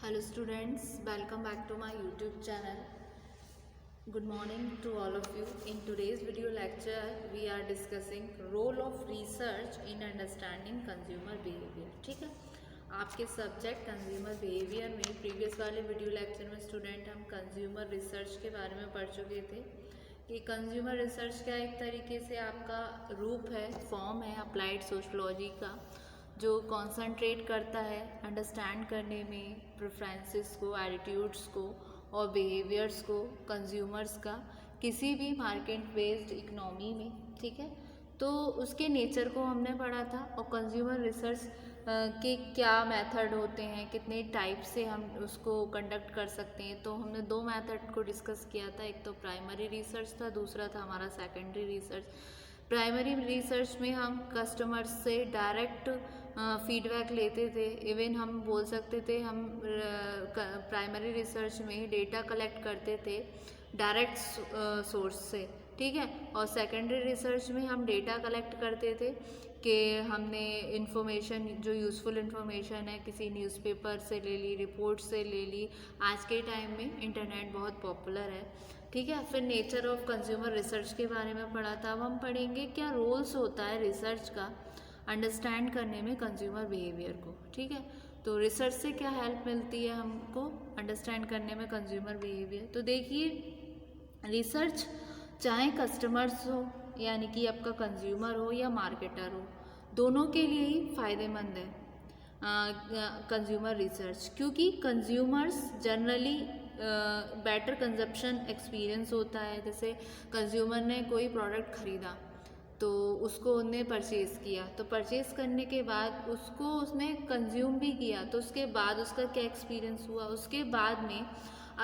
Hello students, welcome back to my YouTube channel. Good morning to all of you. In today's video lecture, we are discussing role of research in understanding consumer behavior. ठीक है, आपके subject consumer behaviour में previous वाले video lecture में student हम consumer research के बारे में पढ़ चुके थे कि कंज्यूमर रिसर्च क्या एक तरीके से आपका रूप है, फॉर्म है अप्लाइड सोशलॉजी का, जो कॉन्सनट्रेट करता है अंडरस्टैंड करने में प्रेफरेंसेस को, एटीट्यूड्स को और बिहेवियर्स को कंज्यूमर्स का किसी भी मार्केट बेस्ड इकनॉमी में। ठीक है, तो उसके नेचर को हमने पढ़ा था और कंज्यूमर रिसर्च के क्या मेथड होते हैं, कितने टाइप से हम उसको कंडक्ट कर सकते हैं। तो हमने दो मेथड को डिस्कस किया था, एक तो प्राइमरी रिसर्च था, दूसरा था हमारा सेकेंडरी रिसर्च। प्राइमरी रिसर्च में हम कस्टमर्स से डायरेक्ट फीडबैक लेते थे, इवन हम बोल सकते थे हम प्राइमरी रिसर्च में डेटा कलेक्ट करते थे डायरेक्ट सोर्स से। ठीक है, और सेकेंडरी रिसर्च में हम डेटा कलेक्ट करते थे कि हमने इन्फॉर्मेशन, जो यूज़फुल इन्फॉर्मेशन है, किसी न्यूज़पेपर से ले ली, रिपोर्ट से ले ली। आज के टाइम में इंटरनेट बहुत पॉपुलर है। ठीक है, फिर नेचर ऑफ कंज्यूमर रिसर्च के बारे में पढ़ा था। अब हम पढ़ेंगे क्या रोल्स होता है रिसर्च का अंडरस्टैंड करने में कंज्यूमर बिहेवियर को। ठीक है, तो रिसर्च से क्या हेल्प मिलती है हमको अंडरस्टैंड करने में कंज्यूमर बिहेवियर। तो देखिए, रिसर्च चाहे कस्टमर्स हो यानी कि आपका कंज्यूमर हो या मार्केटर हो, दोनों के लिए ही फ़ायदेमंद है कंज्यूमर रिसर्च, क्योंकि consumers generally better consumption experience होता है। जैसे कंज्यूमर ने कोई प्रोडक्ट ख़रीदा तो उसको उन्हें परचेज़ किया, तो परचेज़ करने के बाद उसको उसने कंज्यूम भी किया, तो उसके बाद उसका क्या एक्सपीरियंस हुआ, उसके बाद में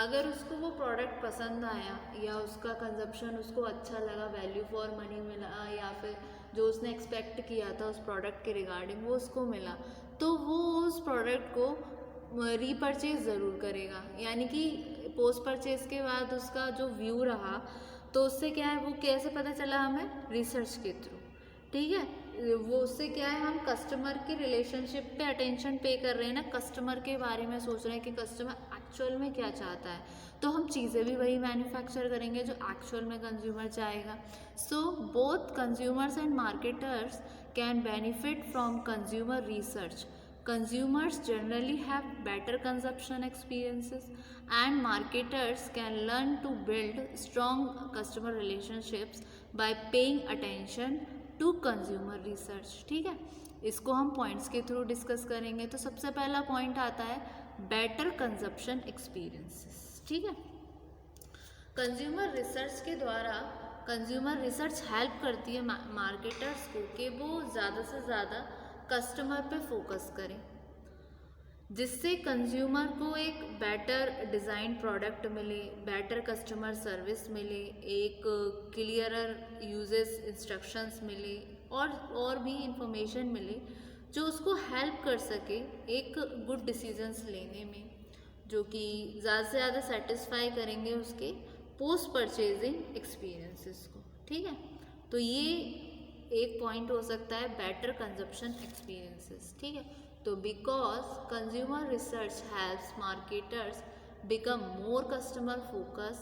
अगर उसको वो प्रोडक्ट पसंद आया या उसका कंजप्शन उसको अच्छा लगा, वैल्यू फॉर मनी मिला, या फिर जो उसने एक्सपेक्ट किया था उस प्रोडक्ट के रिगार्डिंग वो उसको मिला, तो वो उस प्रोडक्ट को रीपरचेज़ ज़रूर करेगा। यानी कि पोस्ट परचेज़ के बाद उसका जो व्यू रहा, तो उससे क्या है, वो कैसे पता चला हमें, रिसर्च के थ्रू। ठीक है, वो उससे क्या है, हम कस्टमर की रिलेशनशिप पे अटेंशन पे कर रहे हैं ना, कस्टमर के बारे में सोच रहे हैं कि कस्टमर एक्चुअल में क्या चाहता है, तो हम चीज़ें भी वही मैन्युफैक्चर करेंगे जो एक्चुअल में कंज्यूमर चाहेगा। So both consumers and marketers can benefit from consumer research. Consumers generally have better consumption experiences and marketers can learn to build strong customer relationships by paying attention to consumer research. ठीक है, इसको हम points के through discuss करेंगे। तो सबसे पहला point आता है बेटर कंजप्शन एक्सपीरियंसेस। ठीक है, कंज्यूमर रिसर्च के द्वारा कंज्यूमर रिसर्च हेल्प करती है मार्केटर्स को कि वो ज़्यादा से ज़्यादा कस्टमर पे फोकस करें, जिससे कंज्यूमर को एक बेटर डिज़ाइन प्रोडक्ट मिले, बेटर कस्टमर सर्विस मिले, एक क्लियरर यूजेस इंस्ट्रक्शंस मिले और भी इंफॉर्मेशन मिले जो उसको हेल्प कर सके एक गुड डिसीजंस लेने में, जो कि ज़्यादा से ज़्यादा सेटिस्फाई करेंगे उसके पोस्ट परचेजिंग एक्सपीरियंसेस को। ठीक है, तो ये एक पॉइंट हो सकता है बेटर कंजप्शन एक्सपीरियंसेस। ठीक है, तो because consumer research helps marketers become more customer focus,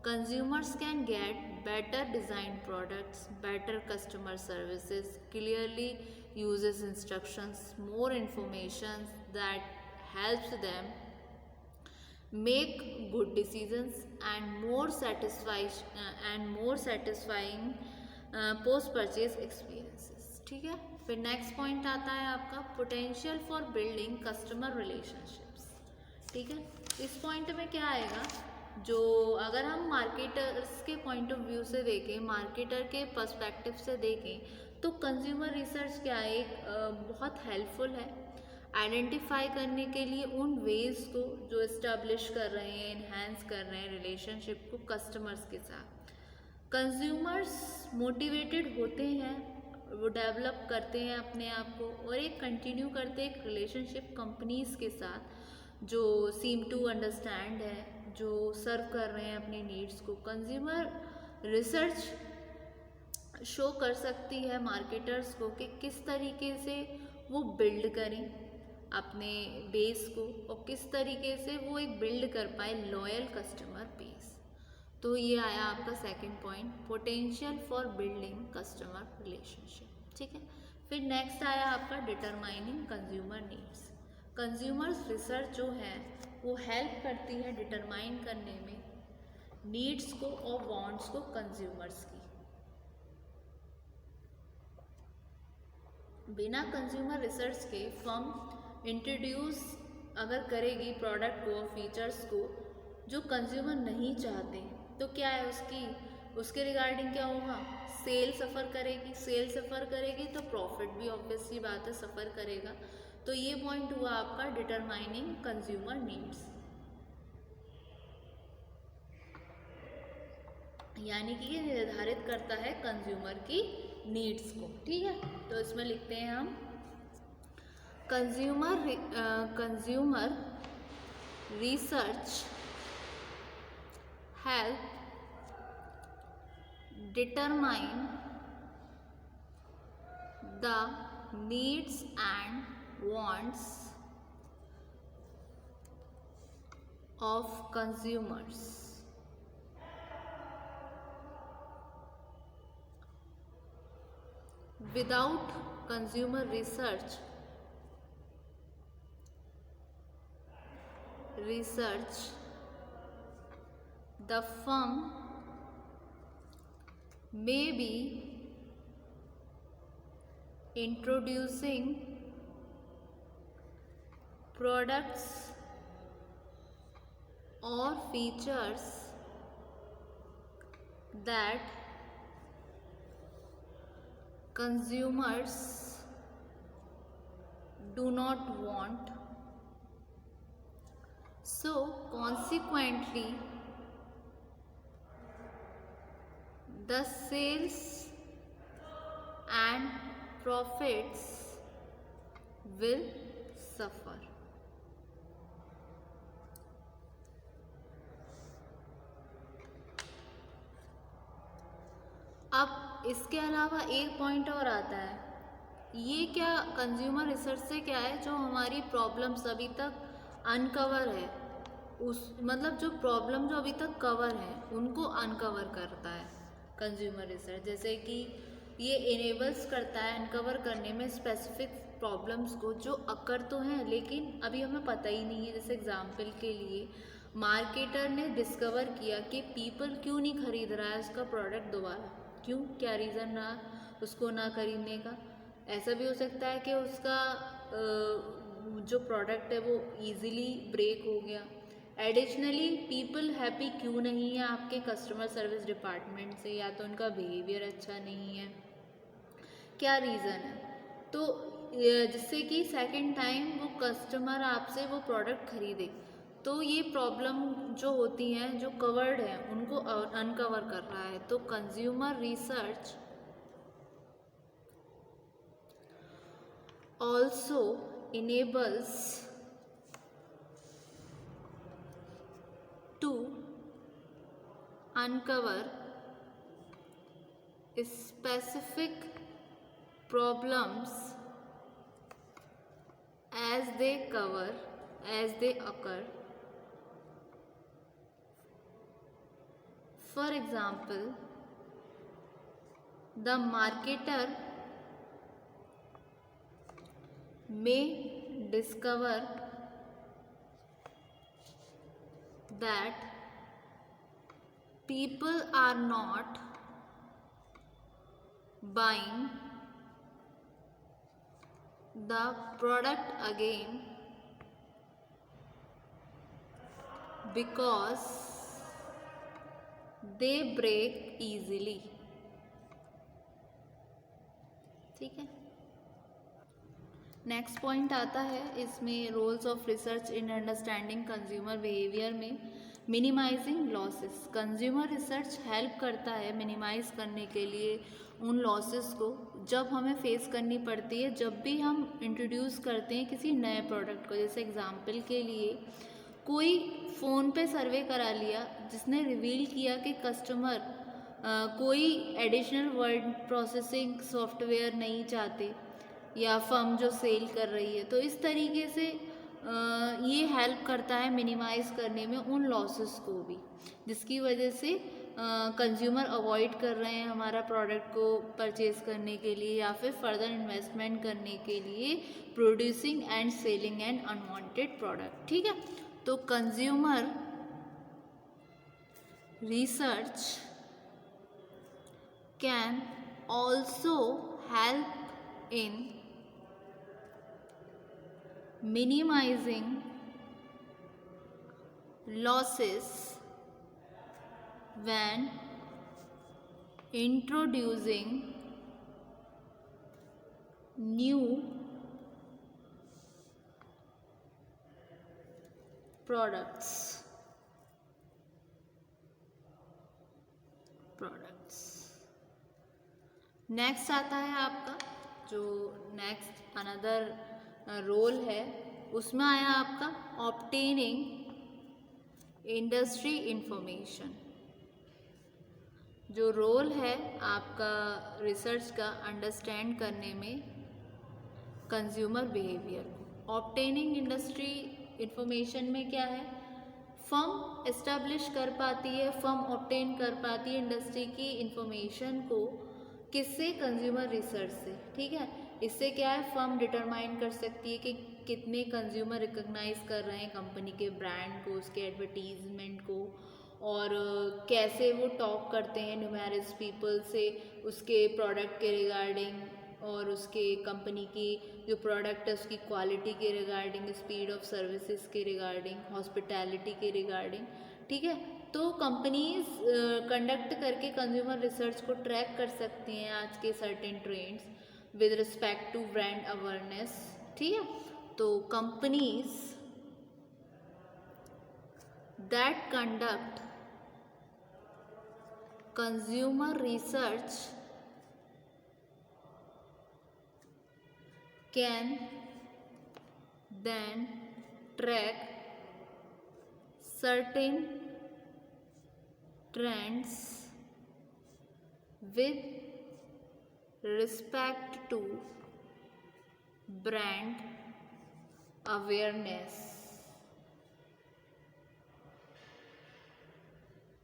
consumers can get better design products, better customer services, clearly uses instructions, more information that helps them make good decisions and more satisfying post purchase experiences. ठीक है, फिर next point आता है आपका potential for building customer relationships. ठीक है, इस point में क्या आएगा, जो अगर हम मार्केटर्स के पॉइंट ऑफ व्यू से देखें, मार्केटर के पर्सपेक्टिव से देखें, तो कंज्यूमर रिसर्च क्या है, एक बहुत हेल्पफुल है आइडेंटिफाई करने के लिए उन वेज को जो इस्टेब्लिश कर रहे हैं, इन्हेंस कर रहे हैं रिलेशनशिप को कस्टमर्स के साथ। कंज्यूमर्स मोटिवेटेड होते हैं, वो डेवलप करते हैं अपने आप को और एक कंटिन्यू करते हैं एक रिलेशनशिप कंपनीज के साथ जो सीम टू अंडरस्टैंड है, जो सर्व कर रहे हैं अपनी नीड्स को। कंज्यूमर रिसर्च शो कर सकती है मार्केटर्स को कि किस तरीके से वो बिल्ड करें अपने बेस को, और किस तरीके से वो एक बिल्ड कर पाए लॉयल कस्टमर बेस। तो ये आया आपका second point, potential for building customer relationship. ठीक है, फिर नेक्स्ट आया आपका determining consumer needs. Consumers research जो है वो हेल्प करती है डिटरमाइन करने में नीड्स को और वांट्स को कंज्यूमर्स की। बिना कंज्यूमर रिसर्च के फर्म इंट्रोड्यूस अगर करेगी प्रोडक्ट को और फीचर्स को जो कंज्यूमर नहीं चाहते, तो क्या है उसके रिगार्डिंग क्या होगा, सेल सफ़र करेगी। सेल सफ़र करेगी तो प्रॉफिट भी ऑब्वियसली बात है सफ़र करेगा। तो ये पॉइंट हुआ आपका डिटरमाइनिंग कंज्यूमर नीड्स, यानी कि ये निर्धारित करता है कंज्यूमर की नीड्स को। ठीक है, तो इसमें लिखते हैं हम consumer research help determine the needs and wants of consumers. Without consumer research, the firm may be introducing products or features that consumers do not want. So consequently, the sales and profits will suffer. अब इसके अलावा एक point और आता है, ये क्या consumer research से क्या है, जो हमारी प्रॉब्लम्स अभी तक अनकवर है, मतलब जो प्रॉब्लम जो अभी तक कवर है उनको अनकवर करता है कंज्यूमर रिसर्च। जैसे कि ये इनेबल्स करता है अनकवर करने में स्पेसिफिक प्रॉब्लम्स को जो अकर तो हैं लेकिन अभी हमें पता ही नहीं है। जैसे एग्जांपल के लिए मार्केटर ने डिस्कवर किया कि पीपल क्यों नहीं खरीद रहा है उसका प्रोडक्ट दोबारा, क्यों, क्या रीज़न रहा उसको ना खरीदने का। ऐसा भी हो सकता है कि उसका जो प्रोडक्ट है वो इजीली ब्रेक हो गया। एडिशनली पीपल हैप्पी क्यों नहीं है आपके कस्टमर सर्विस डिपार्टमेंट से, या तो उनका बिहेवियर अच्छा नहीं है, क्या रीज़न है, तो जिससे कि सेकंड टाइम वो कस्टमर आपसे वो प्रोडक्ट खरीदे। तो ये प्रॉब्लम जो होती हैं जो कवर्ड है उनको अनकवर कर रहा है। तो consumer research also enables to uncover specific problems as they occur. For example, the marketer may discover that people are not buying the product again because they break easily। ठीक है, next point आता है इसमें roles of research in understanding consumer behaviour में minimising losses. Consumer research help करता है minimise करने के लिए उन लॉसेस को जब हमें फेस करनी पड़ती है जब भी हम इंट्रोड्यूस करते हैं किसी नए प्रोडक्ट को। जैसे एग्जांपल के लिए कोई फ़ोन पे सर्वे करा लिया जिसने रिवील किया कि कस्टमर कोई एडिशनल वर्ड प्रोसेसिंग सॉफ्टवेयर नहीं चाहते, या फर्म जो सेल कर रही है। तो इस तरीके से ये हेल्प करता है मिनिमाइज करने में उन लॉसेस को भी, जिसकी वजह से कंज्यूमर अवॉइड कर रहे हैं हमारा प्रोडक्ट को परचेज करने के लिए या फिर फर्दर इन्वेस्टमेंट करने के लिए producing and selling N unwanted product. ठीक है, तो consumer research can also help in minimizing losses when introducing new products। Next आता है आपका जो नेक्स्ट अनदर रोल है, उसमें आया आपका ऑब्टेनिंग इंडस्ट्री इंफॉर्मेशन। जो रोल है आपका रिसर्च का अंडरस्टैंड करने में कंज्यूमर बिहेवियर को। ऑब्टेनिंग इंडस्ट्री इंफॉर्मेशन में क्या है, फर्म एस्टेब्लिश कर पाती है, फर्म ऑब्टेन कर पाती है इंडस्ट्री की इंफॉर्मेशन को, किससे, कंज्यूमर रिसर्च से। ठीक है, इससे क्या है, फर्म डिटरमाइन कर सकती है कि कितने कंज्यूमर रिकॉग्नाइज कर रहे हैं कंपनी के ब्रांड को, उसके एडवर्टीजमेंट को, और कैसे वो टॉक करते हैं न्यूमेरस पीपल से उसके प्रोडक्ट के रिगार्डिंग, और उसके कंपनी की जो प्रोडक्ट है उसकी क्वालिटी के रिगार्डिंग, स्पीड ऑफ सर्विसेज के रिगार्डिंग, हॉस्पिटैलिटी के रिगार्डिंग। ठीक है, तो कंपनीज कंडक्ट करके कंज्यूमर रिसर्च को ट्रैक कर सकती हैं आज के certain trends with respect to brand awareness. ठीक है, तो companies that conduct consumer research can then track certain trends with respect to brand awareness।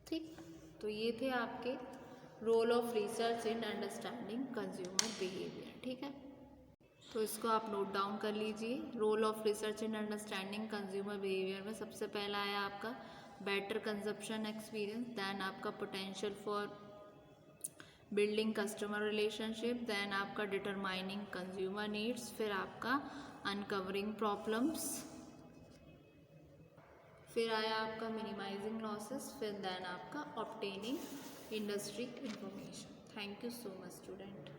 ठीक, तो ये थे आपके role of research in understanding consumer behaviour. ठीक है, तो इसको आप नोट डाउन कर लीजिए। Role of research in understanding consumer behaviour में सबसे पहला आया आपका बेटर कंजप्शन एक्सपीरियंस, देन आपका potential for building customer relationship, then आपका डिटरमाइनिंग कंज्यूमर नीड्स, फिर आपका अनकवरिंग प्रॉब्लम्स, फिर आया आपका मिनिमाइजिंग लॉसेस, फिर देन आपका obtaining industry information. Thank you so much student.